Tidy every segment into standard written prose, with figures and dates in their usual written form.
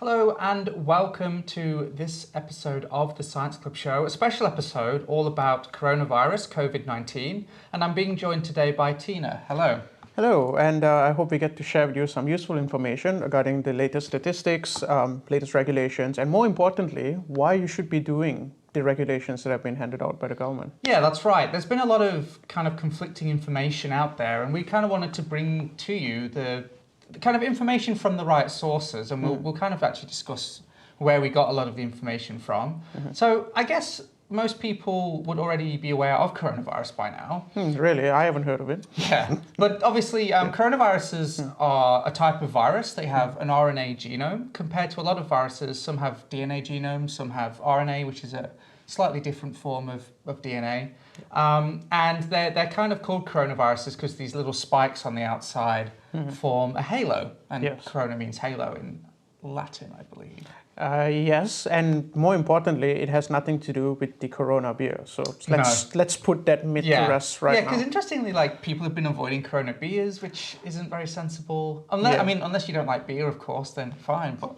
Hello and welcome to this episode of the Science Club Show, a special episode all about coronavirus, COVID-19, and I'm being joined today by Tina. Hello. Hello, and I hope we get to share with you some useful information regarding the latest statistics, latest regulations, and more importantly, why you should be doing the regulations that have been handed out by the government. Yeah, that's right. There's been a lot of kind of conflicting information out there, and we kind of wanted to bring to you the kind of information from the right sources, and we'll kind of actually discuss where we got a lot of the information from. So I guess most people would already be aware of coronavirus by now. Really? I haven't heard of it. Yeah, but obviously coronaviruses are a type of virus. They have an RNA genome compared to a lot of viruses. Some have DNA genomes, some have RNA, which is a slightly different form of DNA. And they're kind of called coronaviruses because these little spikes on the outside form a halo. And corona means halo in Latin, I believe. Yes, and more importantly, it has nothing to do with the Corona beer. So let's put that myth to rest right now. Yeah, because interestingly, like people have been avoiding Corona beers, which isn't very sensible. Unless, I mean, unless you don't like beer, of course, then fine. But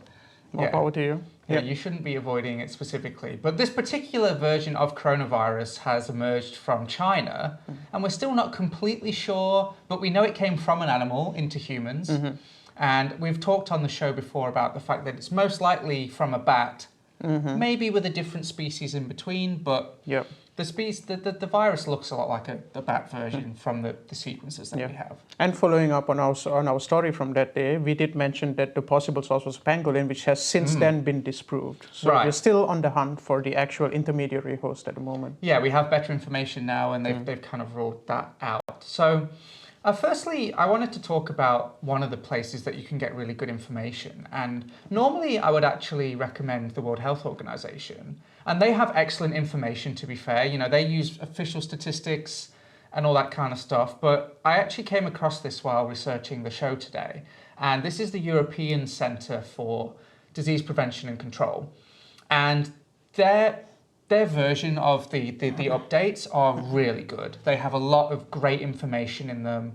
more power to you. Yeah, you shouldn't be avoiding it specifically. But this particular version of coronavirus has emerged from China, and we're still not completely sure, but we know it came from an animal into humans. And we've talked on the show before about the fact that it's most likely from a bat, maybe with a different species in between, but the virus looks a lot like a bat version from the sequences that we have. And following up on our story from that day, we did mention that the possible source was pangolin, which has since then been disproved. So we're still on the hunt for the actual intermediary host at the moment. Yeah, we have better information now, and they've kind of ruled that out. So firstly, I wanted to talk about one of the places that you can get really good information. And normally I would actually recommend the World Health Organization. And they have excellent information, to be fair. You know, they use official statistics and all that kind of stuff. But I actually came across this while researching the show today. And this is the European Centre for Disease Prevention and Control. And their version of the updates are really good. They have a lot of great information in them,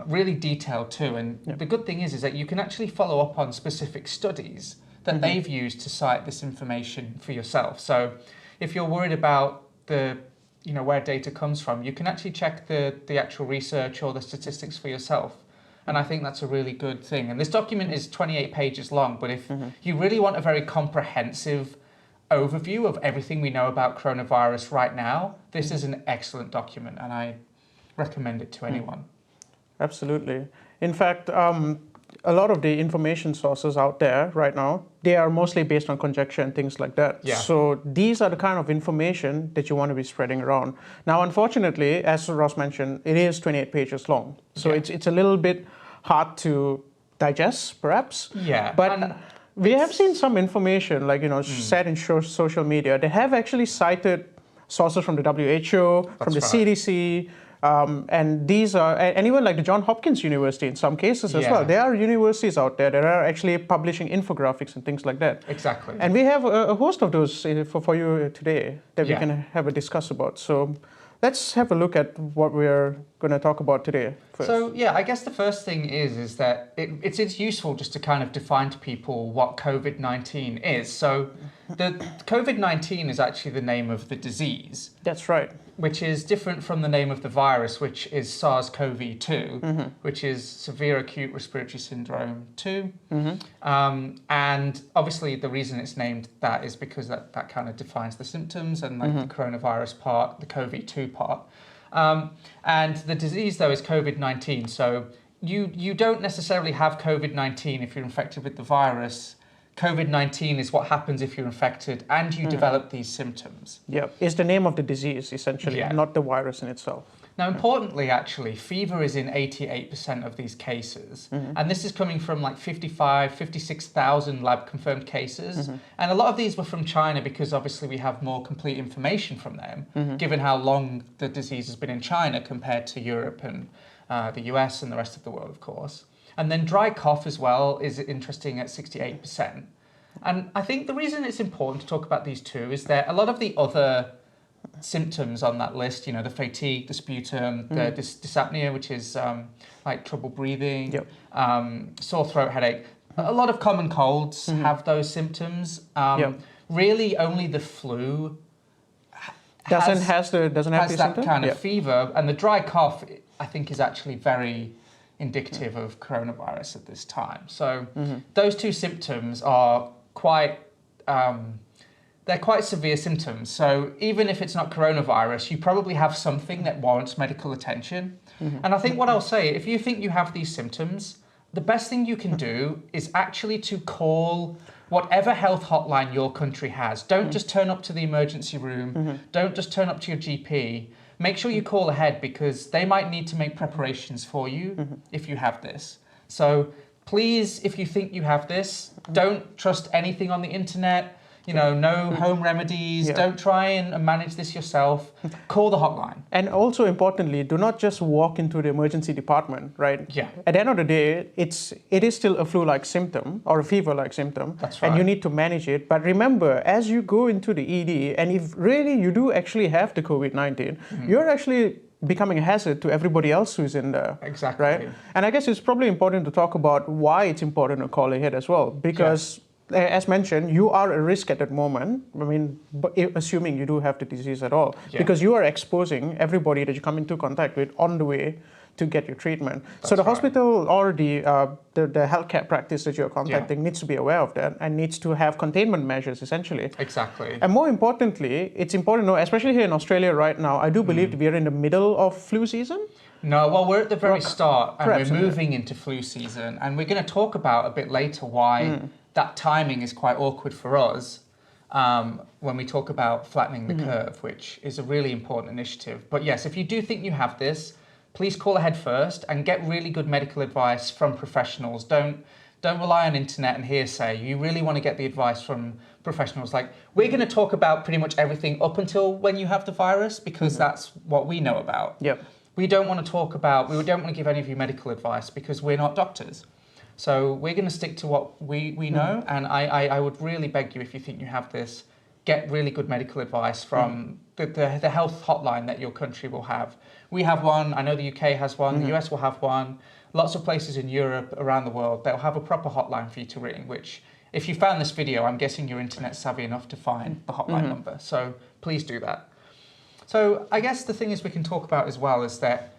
really detailed too. And the good thing is that you can actually follow up on specific studies that they've used to cite this information for yourself. So if you're worried about where data comes from, you can actually check the actual research or the statistics for yourself. And I think that's a really good thing. And this document is 28 pages long, but if you really want a very comprehensive overview of everything we know about coronavirus right now, this is an excellent document, and I recommend it to anyone. Absolutely. In fact, a lot of the information sources out there right now, they are mostly based on conjecture and things like that. Yeah. So these are the kind of information that you want to be spreading around. Now, unfortunately, as Ross mentioned, it is 28 pages long. So it's a little bit hard to digest, perhaps. Yeah. But we have seen some information, like, said in social media. They have actually cited sources from the WHO, from the CDC, and these are, and even like the Johns Hopkins University in some cases as well. There are universities out there that are actually publishing infographics and things like that. Exactly. And we have a host of those for you today that we can have a discuss about. So let's have a look at what we're going to talk about today first. So I guess the first thing is that it's useful just to kind of define to people what COVID-19 is. So the COVID-19 is actually the name of the disease. That's right. Which is different from the name of the virus, which is SARS-CoV-2, which is severe acute respiratory syndrome 2. And obviously the reason it's named that is because that kind of defines the symptoms, and like the coronavirus part, the CoV-2 part. And the disease, though, is COVID-19. So you don't necessarily have COVID-19 if you're infected with the virus. COVID-19 is what happens if you're infected and you develop these symptoms. Yeah, it's the name of the disease, essentially, not the virus in itself. Now, importantly, actually, fever is in 88% of these cases. And this is coming from like 56,000 lab-confirmed cases. And a lot of these were from China because obviously we have more complete information from them, given how long the disease has been in China compared to Europe and the US and the rest of the world, of course. And then dry cough as well is interesting at 68%. And I think the reason it's important to talk about these two is that a lot of the other symptoms on that list, the fatigue, the sputum, the dyspnea, which is like trouble breathing, sore throat, headache, a lot of common colds have those symptoms. Really, only the flu doesn't have these that symptoms? kind of fever, and the dry cough, I think, is actually very indicative of coronavirus at this time. So those two symptoms are quite they're quite severe symptoms. So even if it's not coronavirus, you probably have something that warrants medical attention. And I think what I'll say, if you think you have these symptoms, the best thing you can do is actually to call whatever health hotline your country has. Don't just turn up to the emergency room. Don't just turn up to your GP. Make sure you call ahead, because they might need to make preparations for you if you have this. So please, if you think you have this, don't trust anything on the internet. No home remedies. Don't try and manage this yourself. Call the hotline. And also importantly, do not just walk into the emergency department, right? Yeah. At the end of the day, it is still a flu-like symptom or a fever-like symptom. That's right. And you need to manage it. But remember, as you go into the ED, and if really you do actually have the COVID-19, you're actually becoming a hazard to everybody else who's in there. Exactly. Right? And I guess it's probably important to talk about why it's important to call ahead as well, because as mentioned, you are a risk at that moment. I mean, assuming you do have the disease at all, because you are exposing everybody that you come into contact with on the way to get your treatment. So the hospital or the healthcare practice that you're contacting needs to be aware of that and needs to have containment measures, essentially. Exactly. And more importantly, it's important to know, especially here in Australia right now, I do believe we're in the middle of flu season. No, well, we're at the very start, and we're moving into flu season, and we're going to talk about a bit later why that timing is quite awkward for us when we talk about flattening the curve, which is a really important initiative. But yes, if you do think you have this, please call ahead first and get really good medical advice from professionals. Don't rely on internet and hearsay. You really want to get the advice from professionals. Like, we're going to talk about pretty much everything up until when you have the virus, because that's what we know about. We don't want to give any of you medical advice, because we're not doctors. So we're going to stick to what we know, and I would really beg you, if you think you have this, get really good medical advice from the health hotline that your country will have. We have one, I know the UK has one, the US will have one, lots of places in Europe, around the world, they'll have a proper hotline for you to ring, which, if you found this video, I'm guessing you're internet savvy enough to find the hotline number, so please do that. So I guess the thing is we can talk about as well is that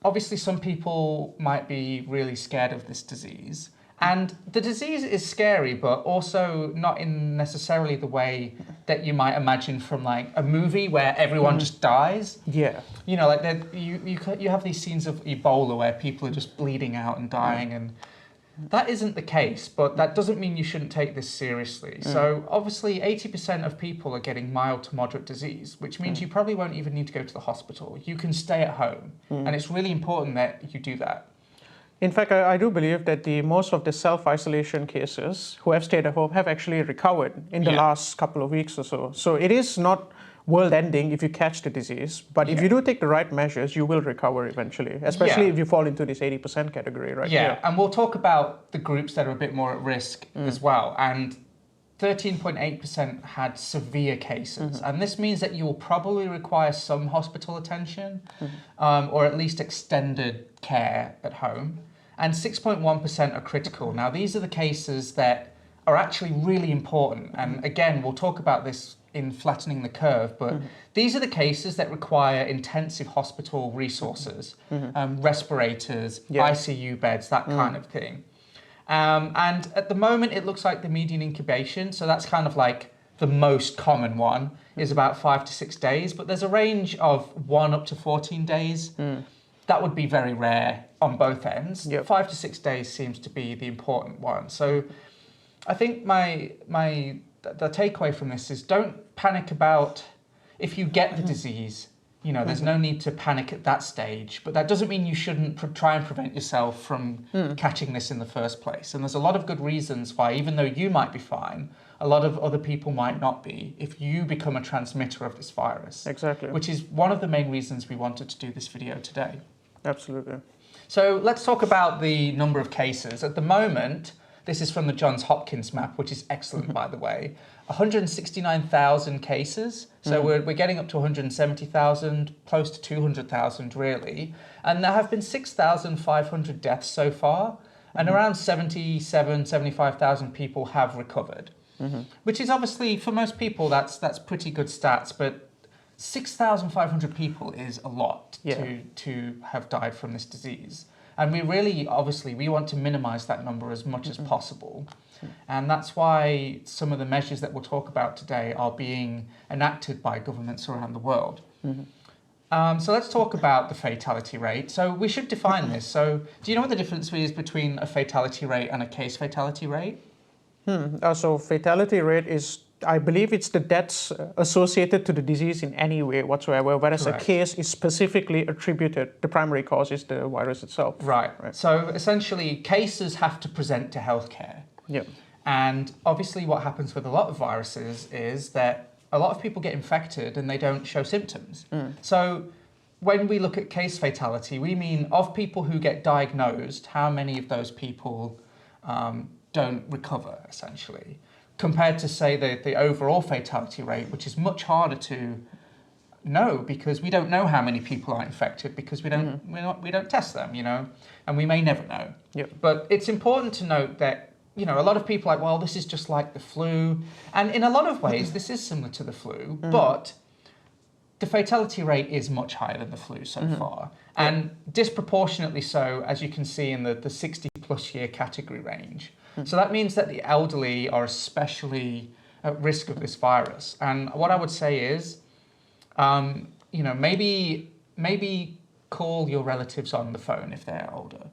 obviously some people might be really scared of this disease, and the disease is scary, but also not in necessarily the way that you might imagine from like a movie where everyone just dies. Like you have these scenes of Ebola where people are just bleeding out and dying, and that isn't the case, but that doesn't mean you shouldn't take this seriously. So obviously 80% of people are getting mild to moderate disease, which means you probably won't even need to go to the hospital. You can stay at home, and it's really important that you do that. In fact, I do believe that most of the self-isolation cases who have stayed at home have actually recovered in the last couple of weeks or so. So it is not world-ending if you catch the disease, but if you do take the right measures, you will recover eventually, especially if you fall into this 80% category, right? And we'll talk about the groups that are a bit more at risk as well. And 13.8% had severe cases. And this means that you will probably require some hospital attention or at least extended care at home. And 6.1% are critical. Now, these are the cases that are actually really important. And again, we'll talk about this in flattening the curve, but these are the cases that require intensive hospital resources, respirators, ICU beds, that kind of thing. And at the moment, it looks like the median incubation, so that's kind of like the most common one, is about 5 to 6 days, but there's a range of 1 up to 14 days. That would be very rare on both ends. 5 to 6 days seems to be the important one. So I think the takeaway from this is don't panic about if you get the disease. There's no need to panic at that stage, but that doesn't mean you shouldn't try and prevent yourself from catching this in the first place. And there's a lot of good reasons why, even though you might be fine, a lot of other people might not be if you become a transmitter of this virus. Exactly. Which is one of the main reasons we wanted to do this video today. Absolutely. So let's talk about the number of cases. At the moment, this is from the Johns Hopkins map, which is excellent, by the way. 169,000 cases. So we're getting up to 170,000, close to 200,000 really. And there have been 6,500 deaths so far. and around 75,000 people have recovered, which is obviously, for most people, that's pretty good stats, but 6,500 people is a lot to have died from this disease. And we really, obviously, we want to minimize that number as much as possible. And that's why some of the measures that we'll talk about today are being enacted by governments around the world. So let's talk about the fatality rate. So we should define this. So do you know what the difference is between a fatality rate and a case fatality rate? So fatality rate is, I believe it's the deaths associated to the disease in any way whatsoever, whereas Correct. a case is specifically attributed, the primary cause is the virus itself. Right. So essentially, cases have to present to healthcare. Yeah. And obviously what happens with a lot of viruses is that a lot of people get infected and they don't show symptoms. So when we look at case fatality, we mean of people who get diagnosed, how many of those people don't recover, essentially, compared to, say, the overall fatality rate, which is much harder to know because we don't know how many people are infected because we don't test them, and we may never know. Yep. But it's important to note that a lot of people are like, well, this is just like the flu. And in a lot of ways, this is similar to the flu, but the fatality rate is much higher than the flu so far. And disproportionately so, as you can see in the 60 plus year category range. So that means that the elderly are especially at risk of this virus. And what I would say is, maybe call your relatives on the phone if they're older.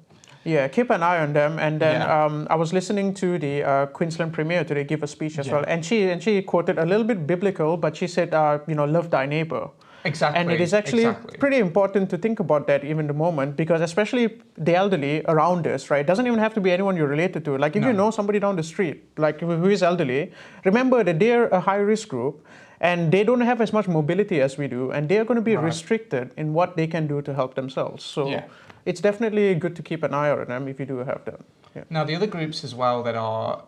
Yeah, keep an eye on them. And then I was listening to the Queensland Premier today give a speech as well. And she quoted a little bit biblical, but she said, love thy neighbor. Exactly. And it is actually pretty important to think about that even the moment, because especially the elderly around us, right? It doesn't even have to be anyone you're related to. Like if you know somebody down the street, like who is elderly, remember that they're a high risk group and they don't have as much mobility as we do. And they're going to be restricted in what they can do to help themselves. So it's definitely good to keep an eye on them if you do have them. Yeah. Now, the other groups as well that are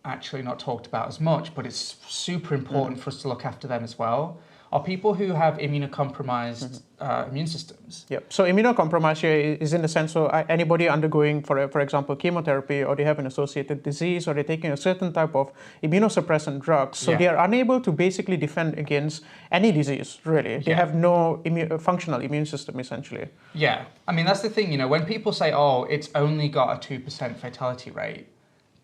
actually not talked about as much, but it's super important for us to look after them as well, are people who have immunocompromised immune systems. Yep. So immunocompromised here is in the sense of anybody undergoing, for example, chemotherapy, or they have an associated disease, or they're taking a certain type of immunosuppressant drugs. So they are unable to basically defend against any disease, really. They have no functional immune system, essentially. Yeah. I mean, that's the thing, when people say, oh, it's only got a 2% fatality rate,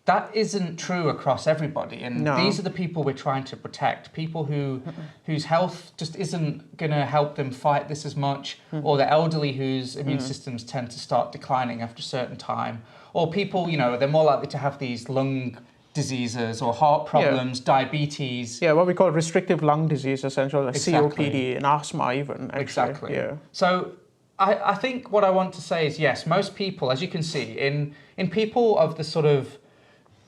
that isn't true across everybody. And these are the people we're trying to protect, people whose health just isn't going to help them fight this as much, or the elderly whose immune systems tend to start declining after a certain time, or people, they're more likely to have these lung diseases or heart problems, diabetes. Yeah, what we call restrictive lung disease, essentially, like COPD and asthma even. Actually. Exactly. Yeah. So I think what I want to say is, yes, most people, as you can see, in people of the sort of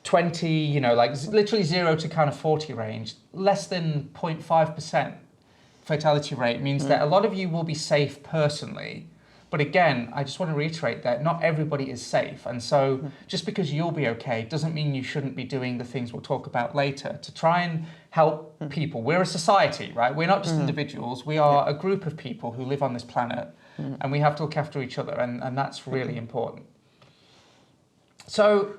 20, like literally 0 to kind of 40 range, less than 0.5% fatality rate means that a lot of you will be safe personally. But again, I just want to reiterate that not everybody is safe. And so just because you'll be okay doesn't mean you shouldn't be doing the things we'll talk about later to try and help people. We're a society, right? We're not just individuals. We are a group of people who live on this planet, and we have to look after each other. And that's really important. So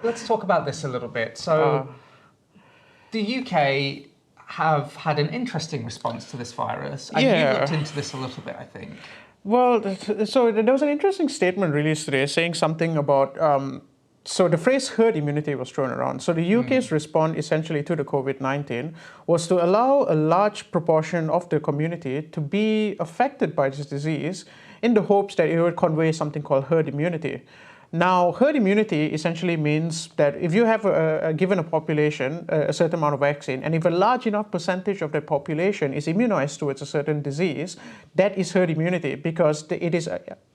let's talk about this a little bit. So the UK have had an interesting response to this virus. And you've looked into this a little bit, I think. Well, so there was an interesting statement released today saying something about, so the phrase herd immunity was thrown around. So the UK's response essentially to the COVID-19 was to allow a large proportion of the community to be affected by this disease in the hopes that it would convey something called herd immunity. Now, herd immunity essentially means that if you have given a population a certain amount of vaccine, and if a large enough percentage of the population is immunized towards a certain disease, that is herd immunity, because the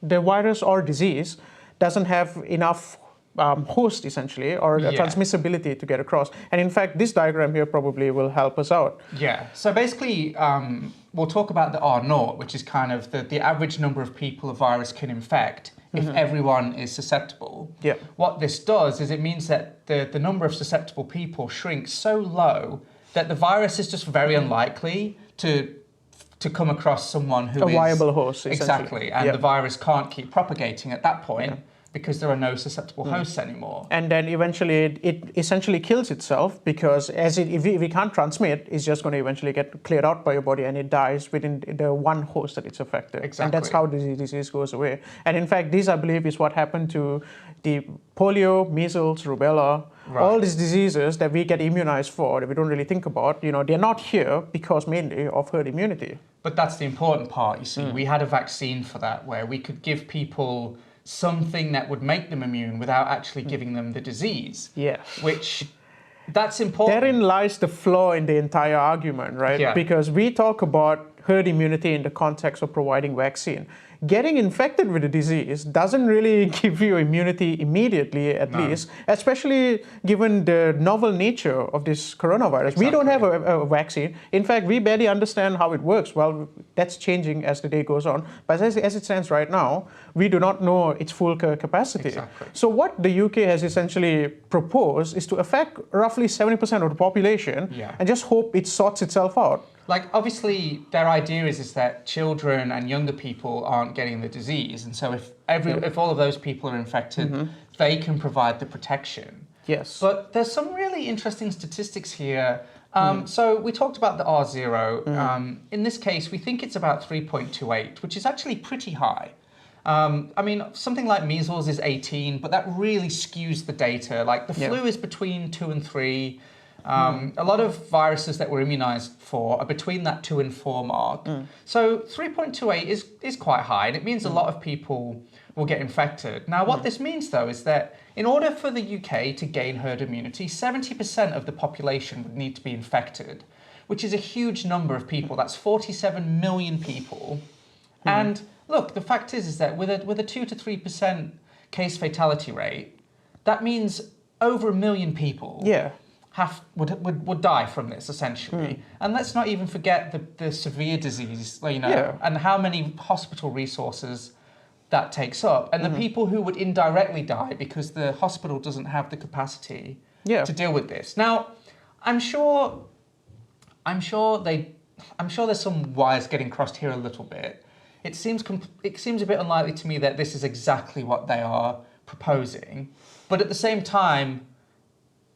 virus or disease doesn't have enough host, essentially, or transmissibility to get across. And in fact, this diagram here probably will help us out. Yeah. So basically, we'll talk about the R0, which is kind of the average number of people a virus can infect if everyone is susceptible. Yeah. What this does is it means that the number of susceptible people shrinks so low that the virus is just very unlikely to come across someone who is a viable host, exactly, and the virus can't keep propagating at that point. because there are no susceptible hosts anymore. And then eventually it essentially kills itself because if we can't transmit, it's just going to eventually get cleared out by your body and it dies within the one host that it's affected. Exactly. And that's how the disease goes away. And in fact, this I believe is what happened to the polio, measles, rubella, all these diseases that we get immunized for that we don't really think about. They're not here because mainly of herd immunity. But that's the important part, you see. We had a vaccine for that where we could give people something that would make them immune without actually giving them the disease. Yeah. Which, that's important. Therein lies the flaw in the entire argument, right? Yeah. Because we talk about herd immunity in the context of providing vaccine. Getting infected with the disease doesn't really give you immunity immediately, at least, especially given the novel nature of this coronavirus. Exactly. We don't have a vaccine. In fact, we barely understand how it works. Well, that's changing as the day goes on. But as it stands right now, we do not know its full capacity. Exactly. So what the UK has essentially proposed is to affect roughly 70% of the population and just hope it sorts itself out. Like, obviously, their idea is that children and younger people aren't getting the disease. And so if all of those people are infected, they can provide the protection. Yes. But there's some really interesting statistics here. So we talked about the R0. In this case, we think it's about 3.28, which is actually pretty high. I mean, something like measles is 18, but that really skews the data. Like, the flu is between 2 and 3. A lot of viruses that we're immunized for are between that 2 and 4 mark. So 3.28 is quite high, and it means a lot of people will get infected. Now, what this means, though, is that in order for the UK to gain herd immunity, 70% of the population would need to be infected, which is a huge number of people. That's 47 million people. And look, the fact is that with a 2 to 3% case fatality rate, that means over 1 million people would die from this, essentially. And let's not even forget the severe disease, and how many hospital resources that takes up, and the people who would indirectly die because the hospital doesn't have the capacity to deal with this. Now, I'm sure there's some wires getting crossed here a little bit. It seems a bit unlikely to me that this is exactly what they are proposing, but at the same time,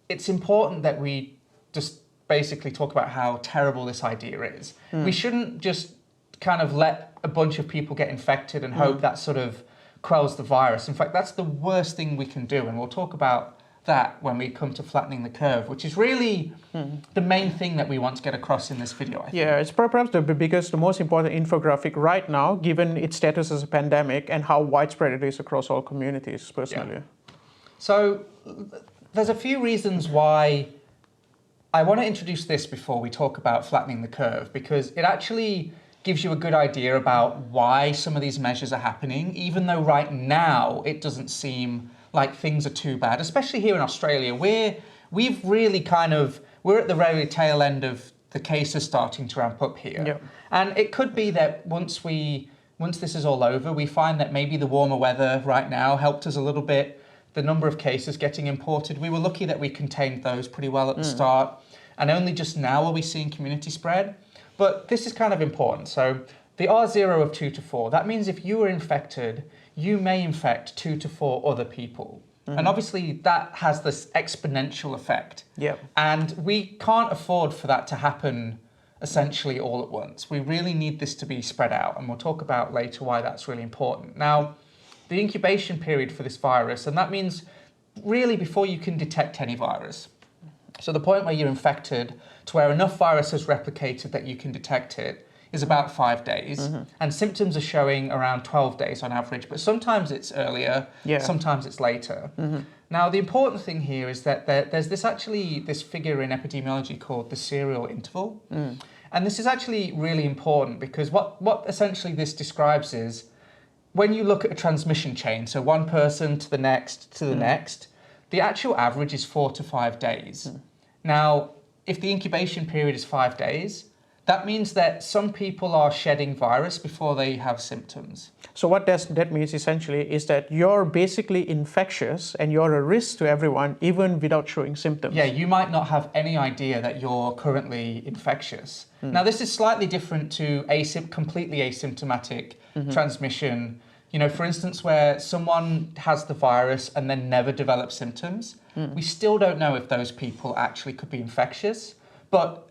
it's important that we just basically talk about how terrible this idea is. We shouldn't just kind of let a bunch of people get infected and hope that sort of quells the virus. In fact, that's the worst thing we can do, and we'll talk about that when we come to flattening the curve, which is really the main thing that we want to get across in this video, I think. Yeah, it's perhaps the most important infographic right now, given its status as a pandemic and how widespread it is across all communities, personally. Yeah. So there's a few reasons why I want to introduce this before we talk about flattening the curve, because it actually gives you a good idea about why some of these measures are happening, even though right now it doesn't seem like things are too bad, especially here in Australia. We're at the very tail end of the cases starting to ramp up here. Yep. And it could be that once this is all over, we find that maybe the warmer weather right now helped us a little bit. The number of cases getting imported, we were lucky that we contained those pretty well at the start, and only just now are we seeing community spread. But this is kind of important. So the R0 of 2 to 4, that means if you are infected, you may infect 2 to 4 other people. And obviously that has this exponential effect. Yep. And we can't afford for that to happen essentially all at once. We really need this to be spread out, and we'll talk about later why that's really important. Now, the incubation period for this virus, and that means really before you can detect any virus. So the point where you're infected to where enough virus has replicated that you can detect it is about 5 days. And symptoms are showing around 12 days on average, but sometimes it's earlier, sometimes it's later. Now, the important thing here is that there's this figure in epidemiology called the serial interval. And this is actually really important because what essentially this describes is when you look at a transmission chain, so one person to the next, to the next, the actual average is 4 to 5 days. Now, if the incubation period is 5 days, that means that some people are shedding virus before they have symptoms. So what that means essentially is that you're basically infectious and you're a risk to everyone even without showing symptoms. Yeah, you might not have any idea that you're currently infectious. Now, this is slightly different to completely asymptomatic transmission. For instance, where someone has the virus and then never develops symptoms, we still don't know if those people actually could be infectious. But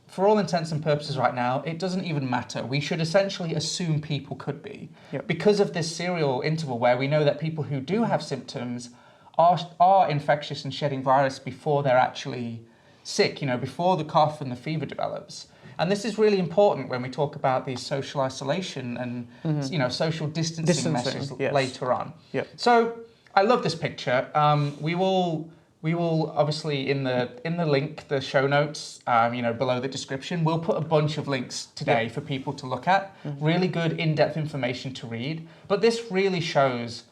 for all intents and purposes right now, it doesn't even matter. We should essentially assume people could be because of this serial interval where we know that people who do have symptoms are infectious and shedding virus before they're actually sick, before the cough and the fever develops. And this is really important when we talk about these social isolation and social distancing measures later on. Yep. So I love this picture. We will obviously in the link, the show notes, below the description, we'll put a bunch of links today for people to look at. Really good in-depth information to read. But this really shows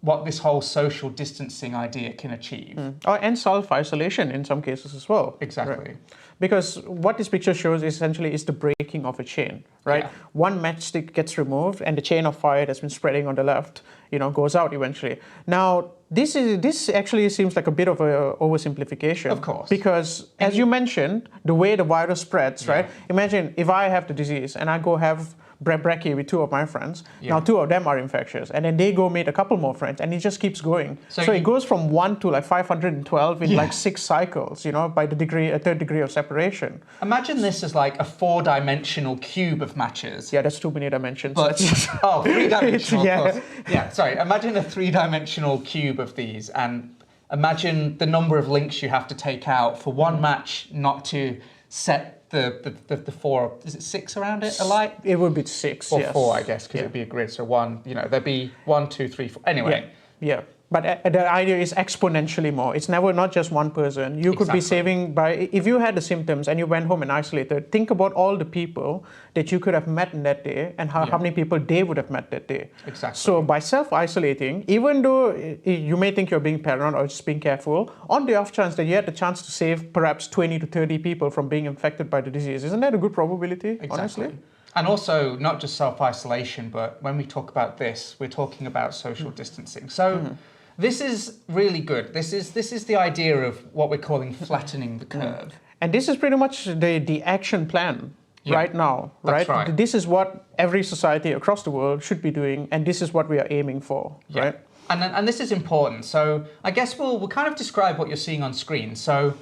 what this whole social distancing idea can achieve. And self-isolation in some cases as well. Exactly. Right. Because what this picture shows essentially is the breaking of a chain, right? Yeah. One matchstick gets removed and the chain of fire that's been spreading on the left, goes out eventually. Now, this actually seems like a bit of an oversimplification. Of course. Because as you mentioned, the way the virus spreads, right? Imagine if I have the disease and I go have brekkie with two of my friends. Now two of them are infectious, and then they go meet a couple more friends, and it just keeps going. So it goes from 1 to like 512 in like 6 cycles, by a third degree of separation. Imagine this as like a 4-dimensional cube of matches. Yeah, that's too many dimensions. But 3-dimensional. Yeah. Of course. Yeah. Sorry. Imagine a 3-dimensional cube of these, and imagine the number of links you have to take out for one match not to set the 4, is it 6 around it alight? It would be 6, or yes. 4, I guess, because it'd be a grid. So there'd be 1, 2, 3, 4. Anyway. Yeah. But the idea is exponentially more. It's never not just one person. You could be saving if you had the symptoms and you went home and isolated, think about all the people that you could have met in that day and how many people they would have met that day. Exactly. So by self-isolating, even though you may think you're being paranoid or just being careful, on the off chance that you had the chance to save perhaps 20 to 30 people from being infected by the disease, isn't that a good probability, honestly? And also, not just self-isolation, but when we talk about this, we're talking about social distancing. So this is really good. This is the idea of what we're calling flattening the curve. And this is pretty much the action plan right now, That's right. This is what every society across the world should be doing, and this is what we are aiming for, right? And this is important. So I guess we'll kind of describe what you're seeing on screen. So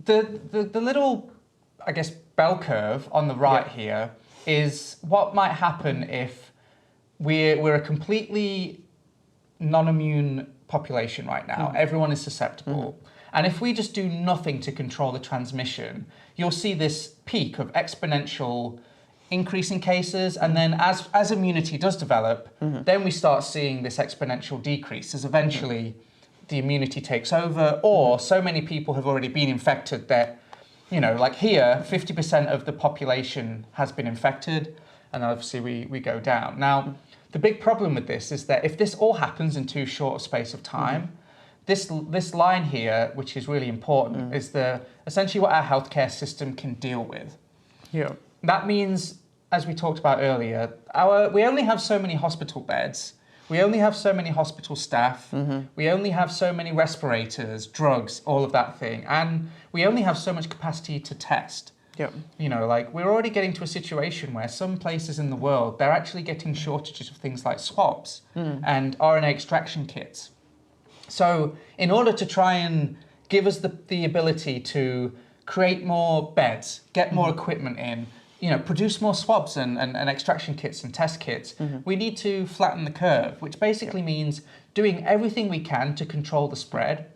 the little, I guess, bell curve on the right here is what might happen if we're a completely non-immune population right now. Everyone is susceptible. And if we just do nothing to control the transmission, you'll see this peak of exponential increase in cases. And then as immunity does develop, then we start seeing this exponential decrease as eventually the immunity takes over, or so many people have already been infected that, like here, 50% of the population has been infected, and obviously we go down. Now, the big problem with this is that if this all happens in too short a space of time, this line here, which is really important, is essentially what our healthcare system can deal with. Yeah. That means, as we talked about earlier, we only have so many hospital beds, we only have so many hospital staff, we only have so many respirators, drugs, all of that thing, and we only have so much capacity to test. Yeah. We're already getting to a situation where some places in the world, they're actually getting shortages of things like swabs and RNA extraction kits. So in order to try and give us the ability to create more beds, get more equipment in, produce more swabs and extraction kits and test kits, we need to flatten the curve, which basically means doing everything we can to control the spread.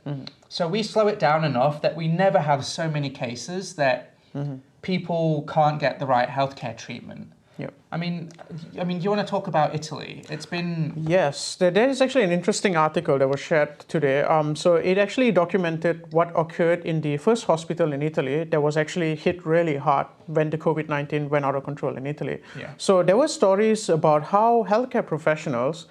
So we slow it down enough that we never have so many cases that people can't get the right healthcare treatment. Yep. I mean, do you want to talk about Italy? It's been... Yes, there is actually an interesting article that was shared today. So it actually documented what occurred in the first hospital in Italy that was actually hit really hard when the COVID-19 went out of control in Italy. Yeah. So there were stories about how healthcare professionals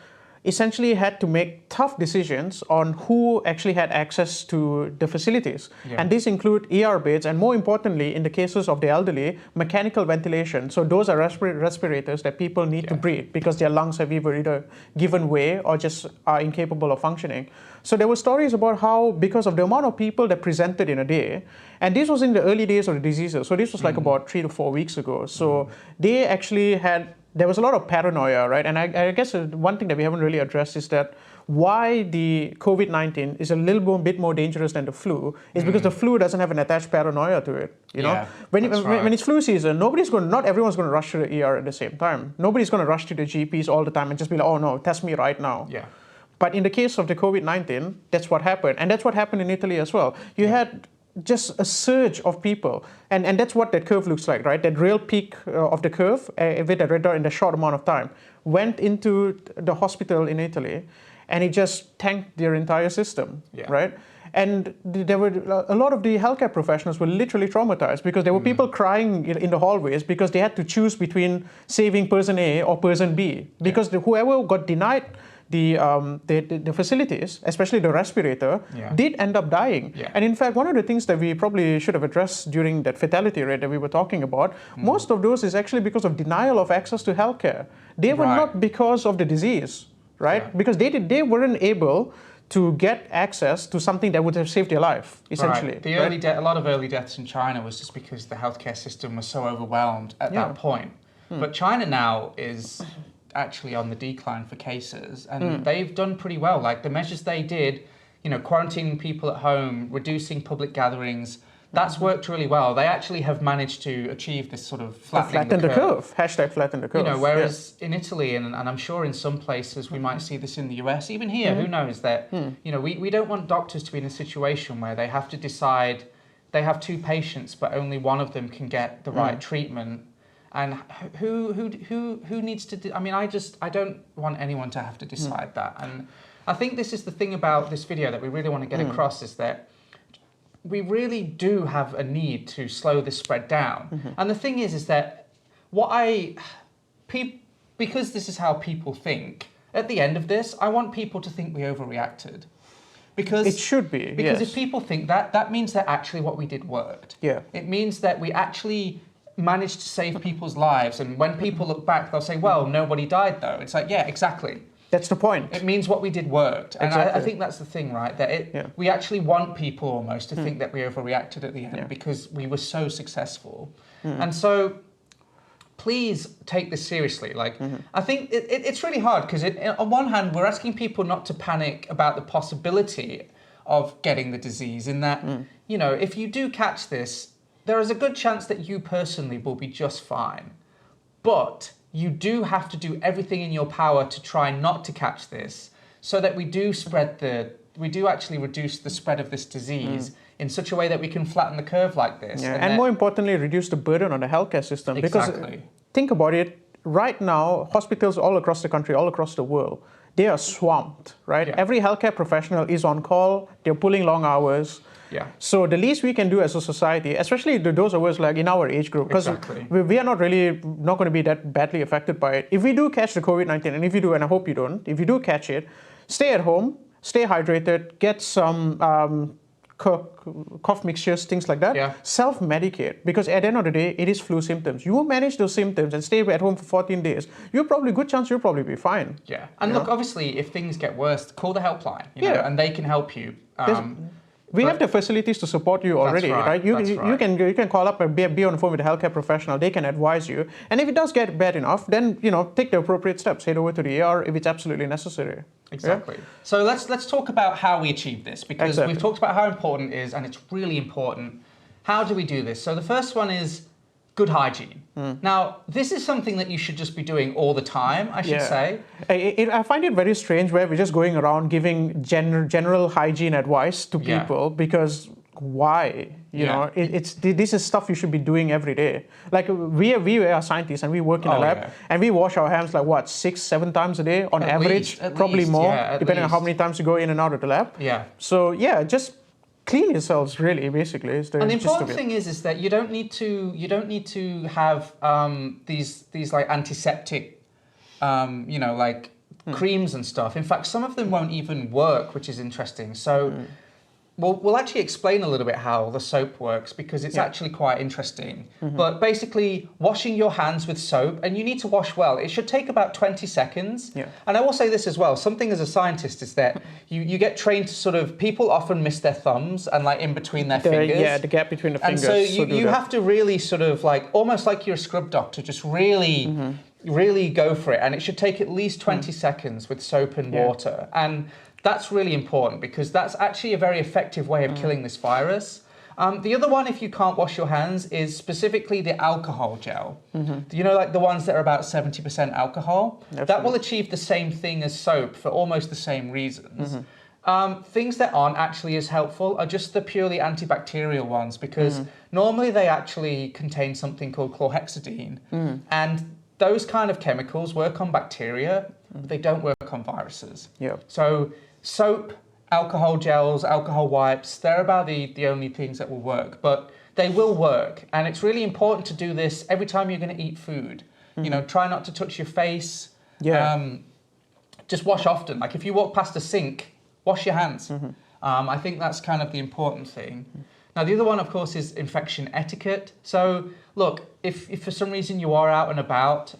essentially had to make tough decisions on who actually had access to the facilities. Yeah. And these include ER beds, and more importantly, in the cases of the elderly, mechanical ventilation. So those are respirators that people need to breathe because their lungs have either given way or just are incapable of functioning. So there were stories about how, because of the amount of people that presented in a day, and this was in the early days of the diseases, so this was like about 3 to 4 weeks ago. So they actually had there was a lot of paranoia, right? And I guess one thing that we haven't really addressed is that why the COVID-19 is a little bit more dangerous than the flu is because the flu doesn't have an attached paranoia to it. You know, when it's flu season, not everyone's going to rush to the ER at the same time. Nobody's going to rush to the GPs all the time and just be like, oh no, test me right now. Yeah. But in the case of the COVID-19, that's what happened. And that's what happened in Italy as well. You had just a surge of people. And that's what that curve looks like, right? That real peak of the curve with that red dot in a short amount of time went into the hospital in Italy, and it just tanked their entire system, right? And there were a lot of the healthcare professionals were literally traumatized because there were people crying in the hallways because they had to choose between saving person A or person B because whoever got denied the facilities, especially the respirator, did end up dying. And in fact, one of the things that we probably should have addressed during that fatality rate that we were talking about, most of those is actually because of denial of access to healthcare. They were not because of the disease, right? Because they weren't able to get access to something that would have saved their life, essentially. Right. A lot of early deaths in China was just because the healthcare system was so overwhelmed at that point. But China now is actually on the decline for cases, and they've done pretty well. Like the measures they did, quarantining people at home, reducing public gatherings, that's worked really well. They actually have managed to achieve this sort of flatten the curve. Hashtag flatten the curve. Whereas in Italy, and I'm sure in some places we might see this in the US, even here, who knows, that, we don't want doctors to be in a situation where they have to decide they have two patients, but only one of them can get the right treatment. And who needs to do, I don't want anyone to have to decide that. And I think this is the thing about this video that we really want to get across, is that we really do have a need to slow this spread down. And the thing is that because this is how people think, at the end of this, I want people to think we overreacted. Because it should be. Because if people think that means that actually what we did worked. Yeah. It means that we actually managed to save people's lives, and when people look back, they'll say, well, nobody died though. It's like, yeah, exactly. That's the point. It means what we did worked. And I think that's the thing, right? That we actually want people almost to think that we overreacted at the end because we were so successful. And so please take this seriously. Like, I think it's really hard because on one hand, we're asking people not to panic about the possibility of getting the disease, in that, if you do catch this, there is a good chance that you personally will be just fine. But you do have to do everything in your power to try not to catch this, so that we do actually reduce the spread of this disease in such a way that we can flatten the curve like this. And more importantly, reduce the burden on the healthcare system. Exactly. Because think about it, right now, hospitals all across the country, all across the world, they are swamped, right? Every healthcare professional is on call, they're pulling long hours. So the least we can do as a society, especially those of us like in our age group, because we are not going to be that badly affected by it. If we do catch the COVID-19, and if you do, and I hope you don't, if you do catch it, stay at home, stay hydrated, get some cough mixtures, things like that. Self-medicate, because at the end of the day, it is flu symptoms. You will manage those symptoms and stay at home for 14 days. Good chance you'll probably be fine. And look, obviously, if things get worse, call the helpline, and they can help you. We have the facilities to support you already, right? You can call up and be on the phone with a healthcare professional. They can advise you. And if it does get bad enough, then take the appropriate steps. Head over to the ER if it's absolutely necessary. Exactly. So let's talk about how we achieve this, because we've talked about how important it is, and it's really important. How do we do this? So the first one is good hygiene. Now, this is something that you should just be doing all the time, I should say. I find it very strange where we're just going around giving general hygiene advice to people, because why? You know, this is stuff you should be doing every day. Like we are scientists and we work in a lab and we wash our hands like what, 6-7 times a day on average, probably more, depending on how many times you go in and out of the lab. So just clean yourselves, really, basically. And the important thing is that you don't need to have these like antiseptic, creams and stuff. In fact, some of them won't even work, which is interesting. So we'll actually explain a little bit how the soap works, because it's actually quite interesting. But basically, washing your hands with soap, and you need to wash well. It should take about 20 seconds. And I will say this as well. Something as a scientist is that you get trained to people often miss their thumbs and like in between their fingers. Yeah, the gap between the fingers. And so you have to really almost like you're a scrub doctor, just really really go for it. And it should take at least 20 seconds with soap and water. And that's really important because that's actually a very effective way of killing this virus. The other one, if you can't wash your hands, is specifically the alcohol gel. You know, like the ones that are about 70% alcohol? Absolutely. That will achieve the same thing as soap for almost the same reasons. Things that aren't actually as helpful are just the purely antibacterial ones because normally they actually contain something called chlorhexidine. And those kind of chemicals work on bacteria, but they don't work on viruses. So soap, alcohol gels, alcohol wipes, they're about the only things that will work, but they will work. And it's really important to do this every time you're going to eat food. You know, try not to touch your face. Just wash often. Like if you walk past a sink, wash your hands. I think that's kind of the important thing. Now, the other one, of course, is infection etiquette. So look, if for some reason you are out and about,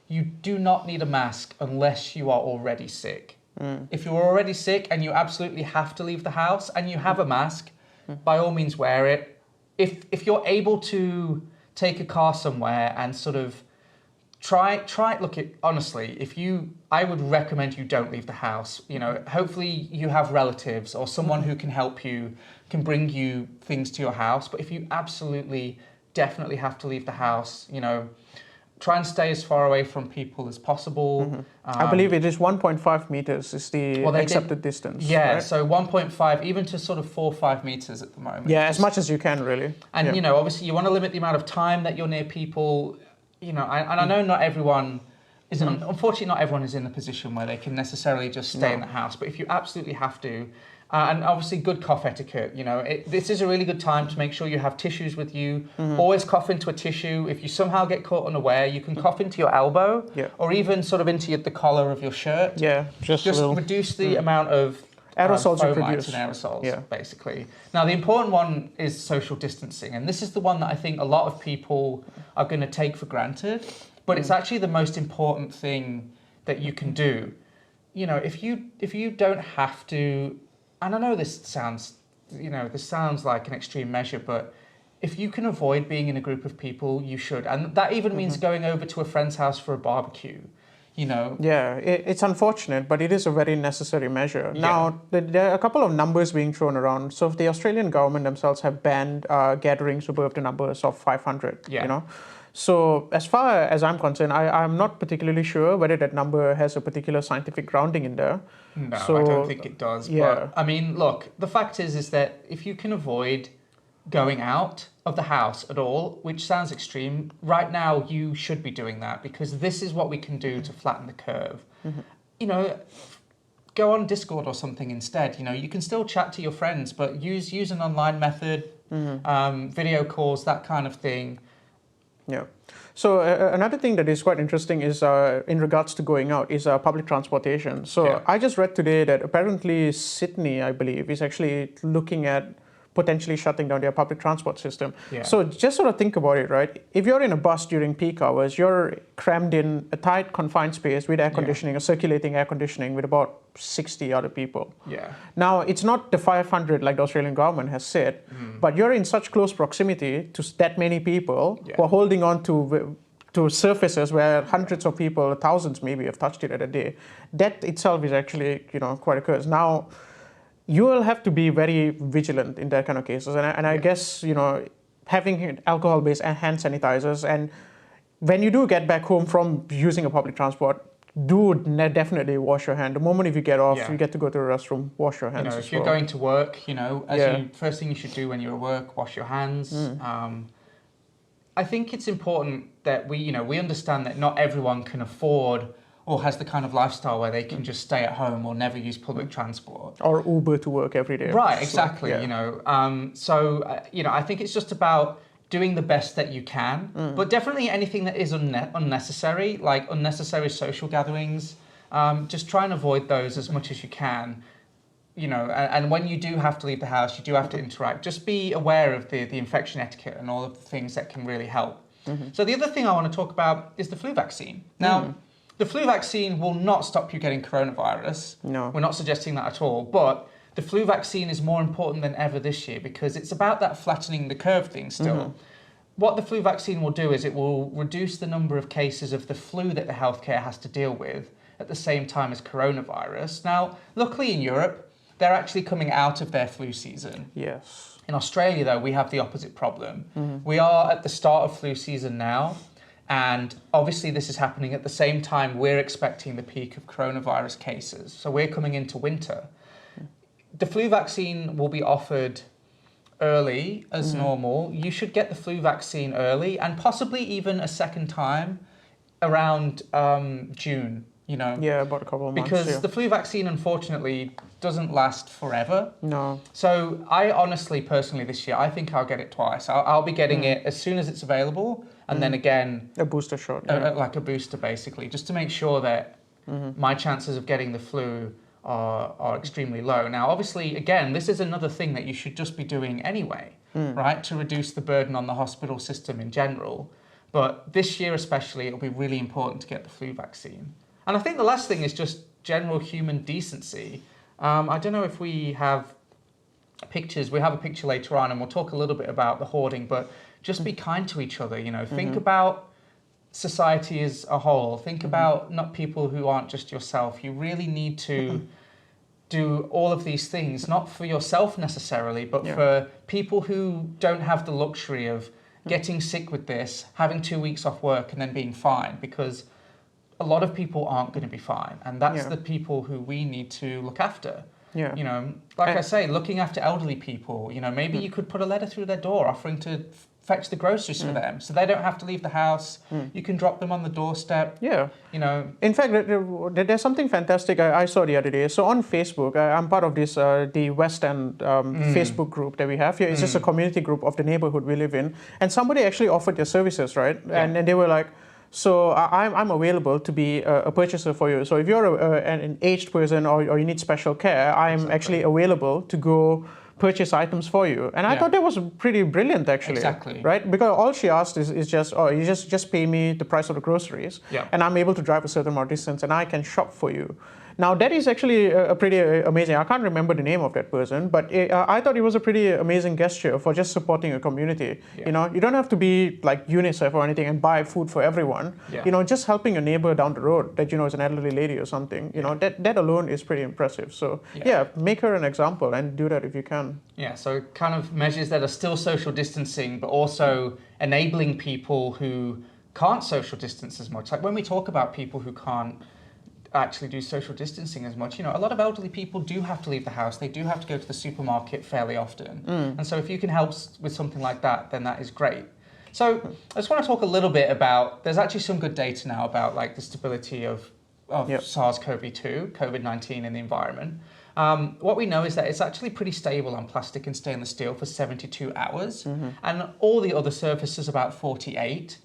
you do not need a mask unless you are already sick. If you're already sick and you absolutely have to leave the house and you have a mask, by all means wear it. If you're able to take a car somewhere and sort of honestly, I would recommend you don't leave the house. You know, hopefully you have relatives or someone who can help you, can bring you things to your house. But if you absolutely, definitely have to leave the house, you know, try and stay as far away from people as possible. I believe it is 1.5 meters is the accepted distance. Yeah, right? so 1.5, even to sort of 4 or 5 meters at the moment. Yeah, as much as you can, really. And, you know, obviously you want to limit the amount of time that you're near people. You know, and I know not everyone is, unfortunately not everyone is in the position where they can necessarily just stay in the house. But if you absolutely have to, and obviously good cough etiquette, you know, this is a really good time to make sure you have tissues with you. Always cough into a tissue. If you somehow get caught unaware, you can cough into your elbow or even sort of into the collar of your shirt. Yeah, just reduce the amount of aerosols you fomites produce. and aerosols, basically. Now, the important one is social distancing. And this is the one that I think a lot of people are going to take for granted. But it's actually the most important thing that you can do. You know, if you don't have to, and I know this sounds like an extreme measure, but if you can avoid being in a group of people, you should. And that even means going over to a friend's house for a barbecue. You know. Yeah, it's unfortunate, but it is a very necessary measure. Now, there are a couple of numbers being thrown around. So the Australian government themselves have banned gatherings above the numbers of 500, you know. So as far as I'm concerned, I'm not particularly sure whether that number has a particular scientific grounding in there. No, I don't think it does. But, I mean, look, the fact is that if you can avoid going out of the house at all, which sounds extreme, right now you should be doing that because this is what we can do to flatten the curve. You know, go on Discord or something instead. You know, you can still chat to your friends, but use an online method, video calls, that kind of thing. Yeah. So another thing that is quite interesting is in regards to going out is public transportation. So I just read today that apparently Sydney, I believe, is actually looking at potentially shutting down their public transport system. So just sort of think about it, right? If you're in a bus during peak hours, you're crammed in a tight, confined space with air conditioning, or circulating air conditioning with about 60 other people. Now, it's not the 500 like the Australian government has said, but you're in such close proximity to that many people who are holding on to surfaces where hundreds of people, thousands maybe, have touched it at a day. That itself is actually, you know, quite a curse. Now, you will have to be very vigilant in that kind of cases. And I guess, you know, having alcohol-based hand sanitizers, and when you do get back home from using a public transport, do definitely wash your hand. The moment if you get off, you get to go to the restroom, wash your hands. You know, if you're going to work, you know, first thing you should do when you're at work, wash your hands. I think it's important that we understand that not everyone can afford or has the kind of lifestyle where they can just stay at home or never use public transport. Or Uber to work every day. Right, exactly, you know. I think it's just about doing the best that you can, but definitely anything that is unnecessary, like unnecessary social gatherings, just try and avoid those as much as you can. You know, and when you do have to leave the house, you do have to interact. Just be aware of the infection etiquette and all of the things that can really help. So the other thing I want to talk about is the flu vaccine. Now, the flu vaccine will not stop you getting coronavirus. No. We're not suggesting that at all. But the flu vaccine is more important than ever this year because it's about that flattening the curve thing still. what the flu vaccine will do is it will reduce the number of cases of the flu that the healthcare has to deal with at the same time as coronavirus. Now, luckily in Europe, they're actually coming out of their flu season. Yes. In Australia, though, we have the opposite problem. We are at the start of flu season now, and obviously this is happening at the same time we're expecting the peak of coronavirus cases. So we're coming into winter. The flu vaccine will be offered early as normal. You should get the flu vaccine early and possibly even a second time around June, you know. Yeah, about a couple of months. Because the flu vaccine, unfortunately, doesn't last forever. No. So I honestly, personally, this year, I think I'll get it twice. I'll be getting it as soon as it's available, and then again... A booster shot. like a booster, basically, just to make sure that my chances of getting the flu are extremely low. Now, obviously, again, this is another thing that you should just be doing anyway, right? To reduce the burden on the hospital system in general. But this year especially, it'll be really important to get the flu vaccine. And I think the last thing is just general human decency. I don't know if we have pictures. We have a picture later on, and we'll talk a little bit about the hoarding, but just be kind to each other, you know. Think about society as a whole. Think about not people who aren't just yourself. You really need to do all of these things, not for yourself necessarily, but for people who don't have the luxury of getting sick with this, having 2 weeks off work and then being fine, because a lot of people aren't going to be fine. And that's the people who we need to look after. Yeah. You know, like I say, looking after elderly people, you know, maybe you could put a letter through their door offering to fetch the groceries for them, so they don't have to leave the house. You can drop them on the doorstep. Yeah. You know. In fact, there's something fantastic I saw the other day. So on Facebook, I'm part of this the West End Facebook group that we have here. It's just a community group of the neighborhood we live in, and somebody actually offered their services, right? Yeah. And they were like, so I'm available to be a purchaser for you. So if you're an aged person or you need special care, I'm actually available to go purchase items for you. And I thought that was pretty brilliant, actually. Exactly. Right? Because all she asked is just, oh, you just pay me the price of the groceries, and I'm able to drive a certain amount of distance, and I can shop for you. Now, that is actually a pretty amazing. I can't remember the name of that person, but I thought it was a pretty amazing gesture for just supporting a community. Yeah. You know, you don't have to be like UNICEF or anything and buy food for everyone. Yeah. You know, just helping a neighbor down the road that, you know, is an elderly lady or something, you know, that alone is pretty impressive. So, make her an example and do that if you can. Yeah, so kind of measures that are still social distancing, but also enabling people who can't social distance as much. Like when we talk about people who can't actually do social distancing as much, you know, a lot of elderly people do have to leave the house. They do have to go to the supermarket fairly often. And so if you can help with something like that, then that is great. So I just want to talk a little bit about, there's actually some good data now about like the stability of SARS-CoV-2, COVID-19 in the environment. What we know is that it's actually pretty stable on plastic and stainless steel for 72 hours, and all the other surfaces about 48.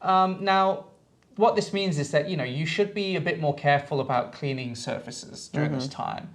Now, what this means is that, you know, you should be a bit more careful about cleaning surfaces during this time.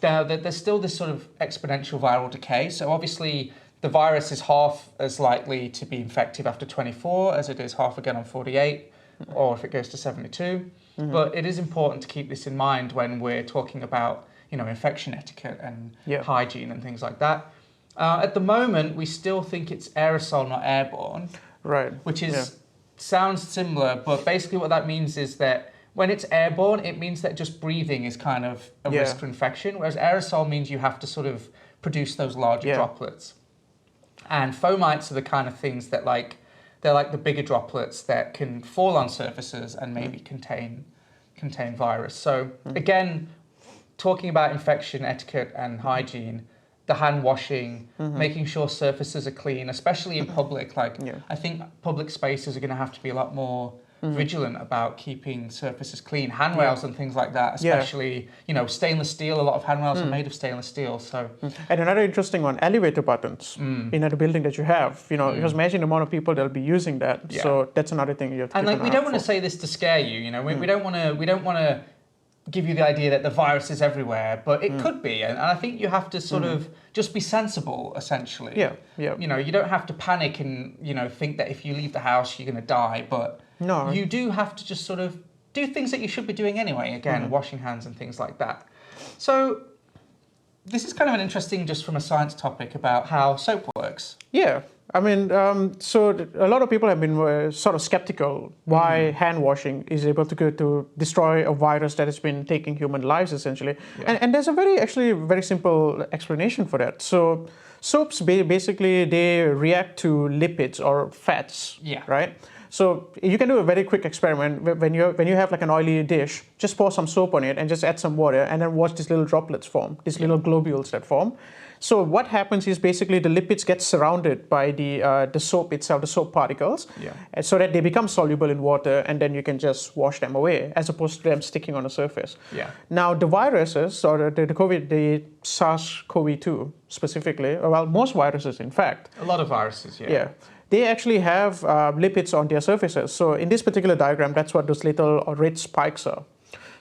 There's still this sort of exponential viral decay. So obviously the virus is half as likely to be infective after 24 as it is half again on 48, or if it goes to 72. But it is important to keep this in mind when we're talking about, you know, infection etiquette and hygiene and things like that. At the moment, we still think it's aerosol, not airborne. Right. Which is... sounds similar, but basically what that means is that when it's airborne, it means that just breathing is kind of a risk for infection, whereas aerosol means you have to sort of produce those larger droplets. And fomites are the kind of things that they're like the bigger droplets that can fall on surfaces and maybe contain virus. So again, talking about infection etiquette and hygiene, the hand washing, making sure surfaces are clean, especially in public. I think public spaces are going to have to be a lot more vigilant about keeping surfaces clean. Handrails and things like that, especially, you know, stainless steel. A lot of handrails are made of stainless steel. So, and another interesting one, elevator buttons in the building that you have. You know, because imagine the amount of people that'll be using that. Yeah. So that's another thing you have to. And like, we don't want to say this to scare you. You know, we don't want to give you the idea that the virus is everywhere, but it could be, and I think you have to sort of just be sensible, essentially. Yeah. You know, you don't have to panic and, you know, think that if you leave the house you're going to die, but you do have to just sort of do things that you should be doing anyway. Again, washing hands and things like that. So this is kind of an interesting, just from a science topic, about how soap works. Yeah. I mean, a lot of people have been sort of skeptical why hand washing is able to destroy a virus that has been taking human lives, essentially. Yeah. And there's a very simple explanation for that. So soaps basically, they react to lipids or fats, Yeah. right? So you can do a very quick experiment when you have like an oily dish. Just pour some soap on it and just add some water, and then watch these little droplets form, these little globules that form. So what happens is basically the lipids get surrounded by the soap itself, the soap particles, and so that they become soluble in water, and then you can just wash them away, as opposed to them sticking on the surface. Yeah. Now the viruses, or the SARS-CoV-2 specifically, well, most viruses in fact. A lot of viruses, Yeah. They actually have lipids on their surfaces. So in this particular diagram, that's what those little red spikes are.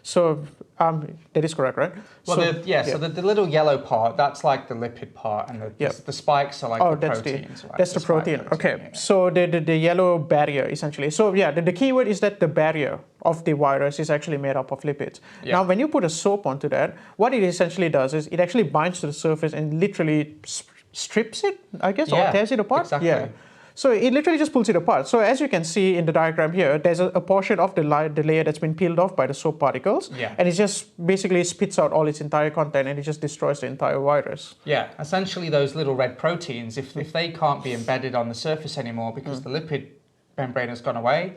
So that is correct, right? Well, so the little yellow part, that's like the lipid part, and the spikes are like the proteins. Right? That's the protein. Okay, yeah. So the yellow barrier, essentially. So yeah, the key word is that the barrier of the virus is actually made up of lipids. Yeah. Now, when you put a soap onto that, what it essentially does is it actually binds to the surface and literally strips it, I guess, or tears it apart. Exactly. Yeah. So it literally just pulls it apart. So as you can see in the diagram here, there's a portion of the layer that's been peeled off by the soap particles. Yeah. And it just basically spits out all its entire content, and it just destroys the entire virus. Yeah, essentially those little red proteins, if they can't be embedded on the surface anymore because the lipid membrane has gone away,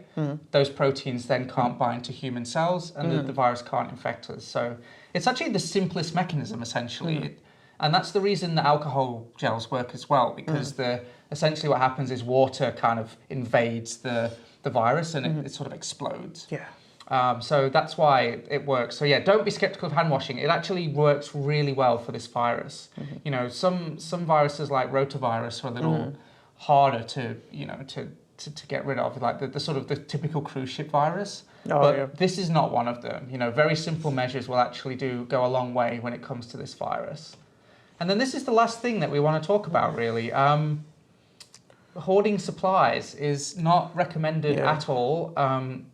those proteins then can't bind to human cells, and the virus can't infect us. So it's actually the simplest mechanism, essentially. And that's the reason the alcohol gels work as well, because essentially what happens is water kind of invades the virus, and it sort of explodes. Yeah. So that's why it works. So yeah, don't be skeptical of hand washing. It actually works really well for this virus. You know, some viruses like rotavirus are a little harder to get rid of, like the sort of the typical cruise ship virus. But this is not one of them. You know, very simple measures will actually go a long way when it comes to this virus. And then this is the last thing that we want to talk about, really. Hoarding supplies is not recommended at all. And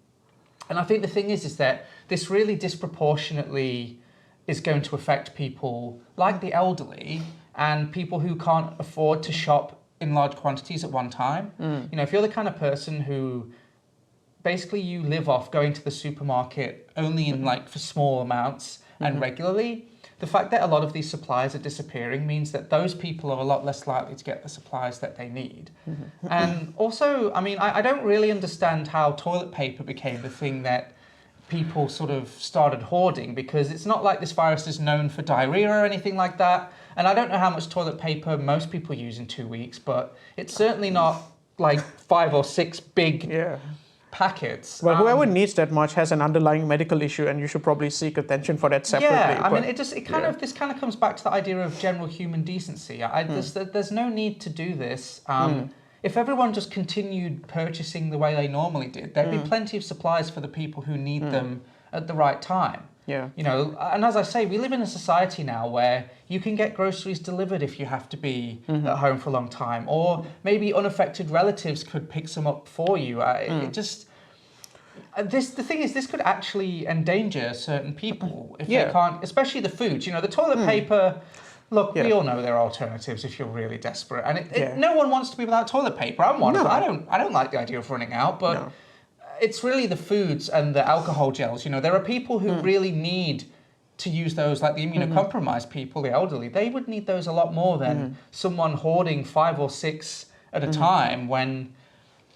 I think the thing is that this really disproportionately is going to affect people like the elderly and people who can't afford to shop in large quantities at one time. You know, if you're the kind of person who basically you live off going to the supermarket only in for small amounts and regularly, the fact that a lot of these supplies are disappearing means that those people are a lot less likely to get the supplies that they need. And also, I mean, I don't really understand how toilet paper became the thing that people sort of started hoarding, because it's not like this virus is known for diarrhea or anything like that. And I don't know how much toilet paper most people use in 2 weeks, but it's certainly not like 5 or 6 big packets. Well, whoever needs that much has an underlying medical issue, and you should probably seek attention for that separately. Yeah, I mean, this kind of comes back to the idea of general human decency. There's no need to do this. If everyone just continued purchasing the way they normally did, there'd be plenty of supplies for the people who need them at the right time. Yeah. You know, and as I say, we live in a society now where you can get groceries delivered if you have to be at home for a long time, or maybe unaffected relatives could pick some up for you. The thing is, this could actually endanger certain people if they can't, especially the foods. You know, the toilet paper. Look, we all know there are alternatives if you're really desperate, and no one wants to be without toilet paper. I'm one of them. I don't like the idea of running out, but it's really the foods and the alcohol gels. You know, there are people who really need to use those, like the immunocompromised people, the elderly. They would need those a lot more than someone hoarding 5 or 6 at a time when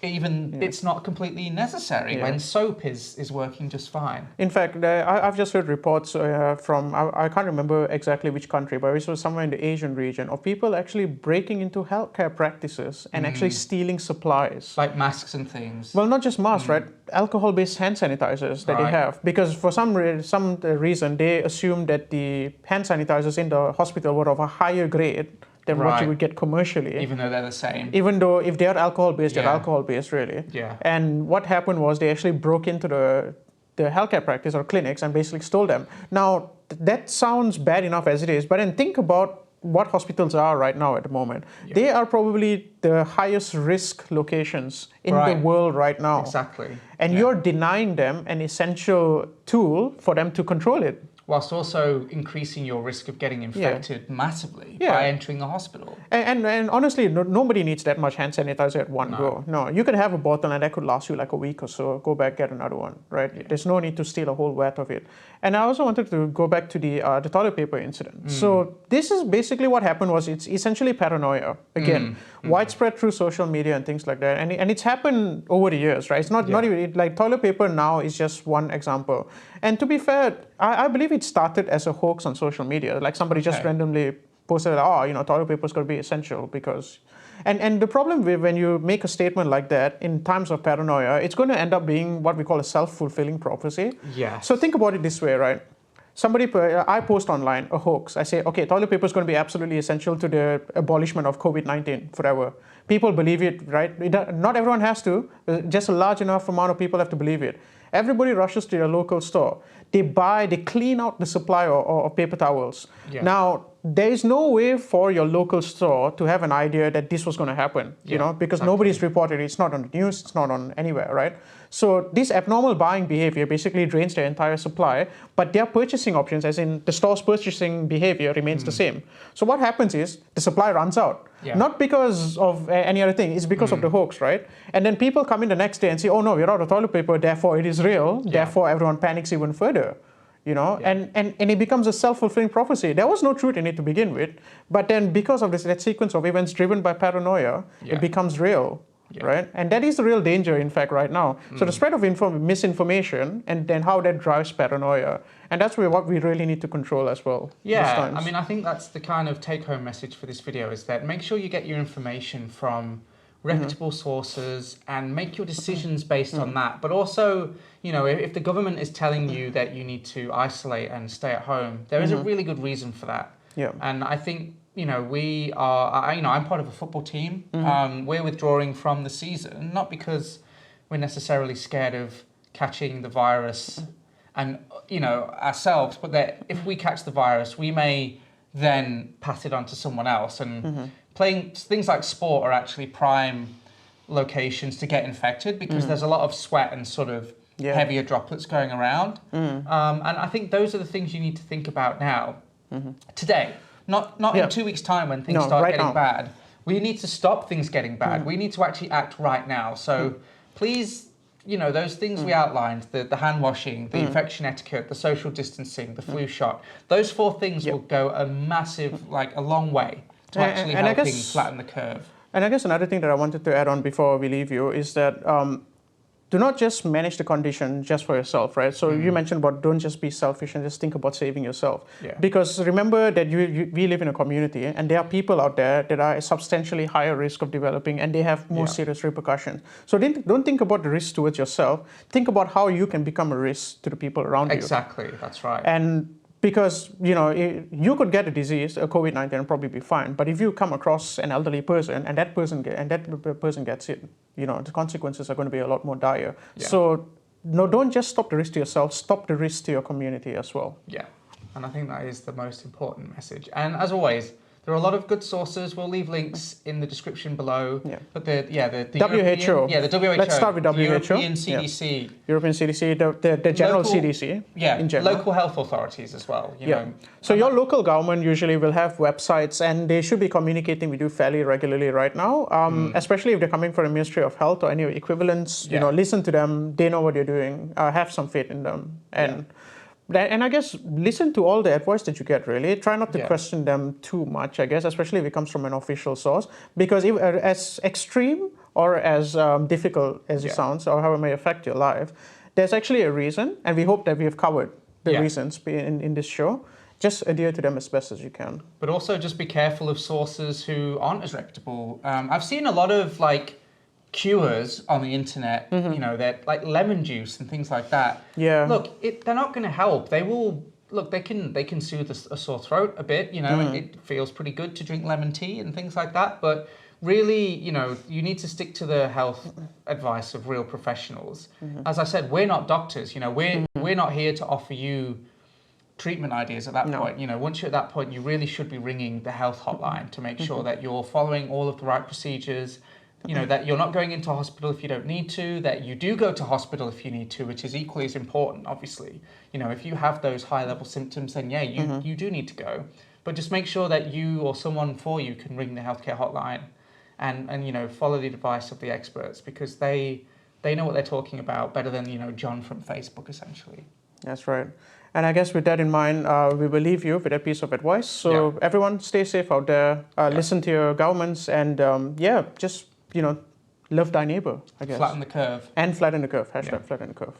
it's not completely necessary, when soap is working just fine. In fact, I've just heard reports from, I can't remember exactly which country, but it was somewhere in the Asian region, of people actually breaking into healthcare practices and actually stealing supplies. Like masks and things. Well, not just masks, right? Alcohol-based hand sanitizers that they have. Because for some reason, they assume that the hand sanitizers in the hospital were of a higher grade than what you would get commercially. Even though they're the same. Even though if they're alcohol-based, they're alcohol-based, really. Yeah. And what happened was they actually broke into the healthcare practice or clinics and basically stole them. Now, that sounds bad enough as it is, but then think about what hospitals are right now at the moment. Yeah. They are probably the highest risk locations in the world right now. Exactly. And you're denying them an essential tool for them to control it. whilst also increasing your risk of getting infected massively by entering the hospital. And honestly, nobody needs that much hand sanitizer at one go. No, you could have a bottle and that could last you like a week or so. Go back, get another one, right? Yeah. There's no need to steal a whole vat of it. And I also wanted to go back to the toilet paper incident. So this is basically what happened was it's essentially paranoia. Again, widespread through social media and things like that. And it's happened over the years, right? It's not even, like toilet paper now is just one example. And to be fair, I believe it started as a hoax on social media. Like somebody just randomly posted, toilet paper is going to be essential because... And the problem with when you make a statement like that in times of paranoia, it's going to end up being what we call a self-fulfilling prophecy. Yeah. So think about it this way, right? I post online a hoax. I say, okay, toilet paper is going to be absolutely essential to the abolishment of COVID-19 forever. People believe it, right? Not everyone has to. Just a large enough amount of people have to believe it. Everybody rushes to their local store. They clean out the supply of paper towels. Yeah. Now, there is no way for your local store to have an idea that this was going to happen, because nobody's reported it. It's not on the news. It's not on anywhere, right? So this abnormal buying behavior basically drains their entire supply, but their purchasing options, as in the store's purchasing behavior, remains the same. So what happens is the supply runs out. Yeah. Not because of any other thing, it's because of the hoax, right? And then people come in the next day and say, oh no, we're out of toilet paper, therefore it is real, therefore everyone panics even further. And it becomes a self-fulfilling prophecy. There was no truth in it to begin with, but then because of that sequence of events driven by paranoia, it becomes real. Yeah. Right? And that is the real danger, in fact, right now. So the spread of misinformation and then how that drives paranoia. And that's what we really need to control as well. Yeah, I mean, I think that's the kind of take-home message for this video is that make sure you get your information from reputable sources and make your decisions based on that. But also, if the government is telling you that you need to isolate and stay at home, there is a really good reason for that. Yeah. And I think we are, I'm part of a football team. We're withdrawing from the season, not because we're necessarily scared of catching the virus and, ourselves, but that if we catch the virus, we may then pass it on to someone else. And playing things like sport are actually prime locations to get infected because there's a lot of sweat and sort of heavier droplets going around. And I think those are the things you need to think about now, today. Not in 2 weeks' time when things start getting bad. We need to stop things getting bad. We need to actually act right now. So please, those things we outlined, the hand washing, the infection etiquette, the social distancing, the flu shot, those 4 things will go a long way to actually helping flatten the curve. And I guess another thing that I wanted to add on before we leave you is that do not just manage the condition just for yourself, right? So you mentioned about don't just be selfish and just think about saving yourself. Yeah. Because remember that we live in a community and there are people out there that are at substantially higher risk of developing and they have more serious repercussions. So don't think about the risk towards yourself. Think about how you can become a risk to the people around you. Exactly, that's right. And because, you could get a disease, a COVID-19, and probably be fine. But if you come across an elderly person and that person gets it, the consequences are going to be a lot more dire. Yeah. So, don't just stop the risk to yourself, stop the risk to your community as well. Yeah, and I think that is the most important message. And as always, there are a lot of good sources. We'll leave links in the description below. Yeah. But the WHO. The WHO. Let's start with WHO. European CDC. Yeah. European CDC, the general CDC. Yeah. In general. Local health authorities as well. So your local government usually will have websites, and they should be communicating with you fairly regularly right now. Especially if they're coming from the Ministry of Health or any equivalents. Listen to them. They know what they're doing. Have some faith in them, and I guess listen to all the advice that you get, really. Try not to question them too much, I guess, especially if it comes from an official source. Because as extreme or as difficult as it sounds, or how it may affect your life, there's actually a reason. And we hope that we have covered the reasons in this show. Just adhere to them as best as you can. But also just be careful of sources who aren't as reputable. I've seen a lot of cures on the internet, that like lemon juice and things like that. Yeah. Look, they're not going to help. They will they can soothe a sore throat a bit. It feels pretty good to drink lemon tea and things like that. But really, you need to stick to the health advice of real professionals. As I said, we're not doctors. We're not here to offer you treatment ideas at that point. Once you're at that point, you really should be ringing the health hotline to make sure that you're following all of the right procedures. you know, that you're not going into hospital if you don't need to, that you do go to hospital if you need to, which is equally as important, obviously. You know, if you have those high-level symptoms, then yeah, you do need to go. But just make sure that you or someone for you can ring the healthcare hotline and you know, follow the advice of the experts, because they know what they're talking about better than, you know, John from Facebook, essentially. That's right. And I guess with that in mind, we will leave you with a piece of advice. So everyone, stay safe out there. Listen to your governments, and just, you know, love thy neighbor, I guess. Flatten the curve. And flatten the curve. Hashtag flatten the curve.